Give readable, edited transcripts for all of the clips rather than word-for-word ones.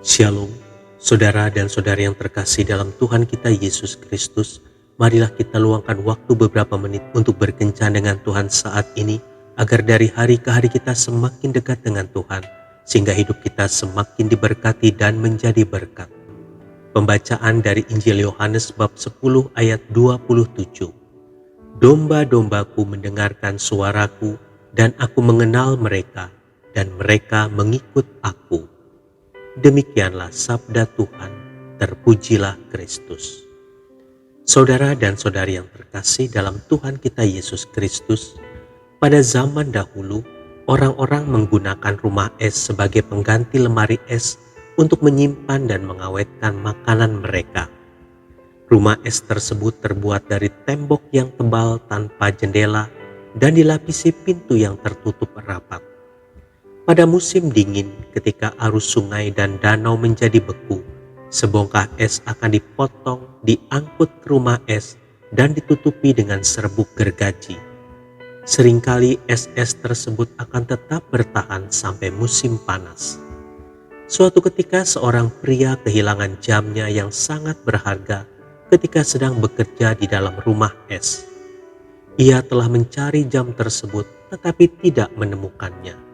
Shalom, saudara dan saudari yang terkasih dalam Tuhan kita Yesus Kristus. Marilah kita luangkan waktu beberapa menit untuk berkencan dengan Tuhan saat ini, agar dari hari ke hari kita semakin dekat dengan Tuhan, sehingga hidup kita semakin diberkati dan menjadi berkat. Pembacaan dari Injil Yohanes bab 10 ayat 27. Domba-dombaku mendengarkan suaraku, dan aku mengenal mereka, dan mereka mengikut aku. Demikianlah sabda Tuhan, terpujilah Kristus. Saudara dan saudari yang terkasih dalam Tuhan kita Yesus Kristus, pada zaman dahulu, orang-orang menggunakan rumah es sebagai pengganti lemari es untuk menyimpan dan mengawetkan makanan mereka. Rumah es tersebut terbuat dari tembok yang tebal tanpa jendela dan dilapisi pintu yang tertutup rapat. Pada musim dingin, ketika arus sungai dan danau menjadi beku, sebongkah es akan dipotong, diangkut ke rumah es, dan ditutupi dengan serbuk gergaji. Seringkali es-es tersebut akan tetap bertahan sampai musim panas. Suatu ketika seorang pria kehilangan jamnya yang sangat berharga ketika sedang bekerja di dalam rumah es. Ia telah mencari jam tersebut tetapi tidak menemukannya.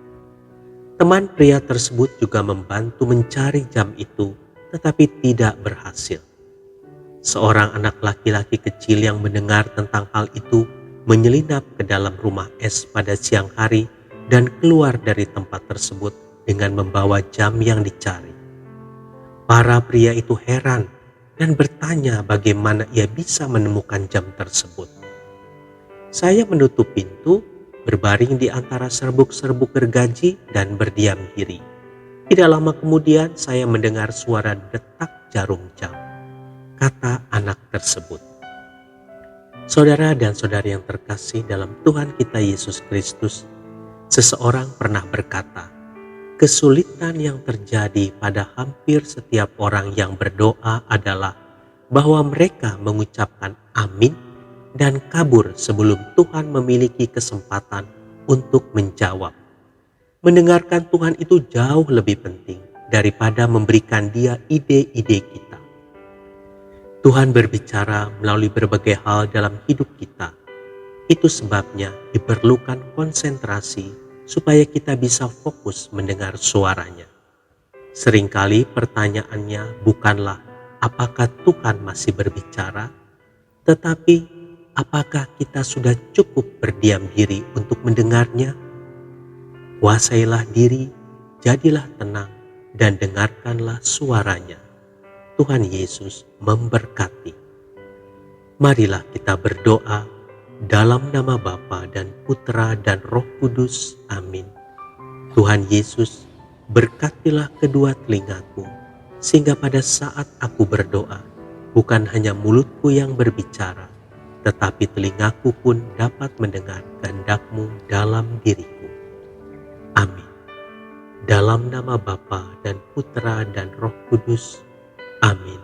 Teman pria tersebut juga membantu mencari jam itu, tetapi tidak berhasil. Seorang anak laki-laki kecil yang mendengar tentang hal itu menyelinap ke dalam rumah es pada siang hari dan keluar dari tempat tersebut dengan membawa jam yang dicari. Para pria itu heran dan bertanya bagaimana ia bisa menemukan jam tersebut. Saya menutup pintu, berbaring di antara serbuk-serbuk gergaji dan berdiam diri. Tidak lama kemudian saya mendengar suara detak jarum jam, kata anak tersebut. Saudara dan saudari yang terkasih dalam Tuhan kita Yesus Kristus, seseorang pernah berkata, kesulitan yang terjadi pada hampir setiap orang yang berdoa adalah bahwa mereka mengucapkan amin dan kabur sebelum Tuhan memiliki kesempatan untuk menjawab. Mendengarkan Tuhan itu jauh lebih penting daripada memberikan Dia ide-ide kita. Tuhan berbicara melalui berbagai hal dalam hidup kita. Itu sebabnya diperlukan konsentrasi supaya kita bisa fokus mendengar suaranya. Seringkali pertanyaannya bukanlah apakah Tuhan masih berbicara, tetapi apakah kita sudah cukup berdiam diri untuk mendengarnya? Kuasailah diri, jadilah tenang, dan dengarkanlah suaranya. Tuhan Yesus memberkati. Marilah kita berdoa dalam nama Bapa dan Putra dan Roh Kudus. Amin. Tuhan Yesus, berkatilah kedua telingaku, sehingga pada saat aku berdoa, bukan hanya mulutku yang berbicara, tetapi telingaku pun dapat mendengar kehendak-Mu dalam diriku. Amin. Dalam nama Bapa dan Putra dan Roh Kudus. Amin.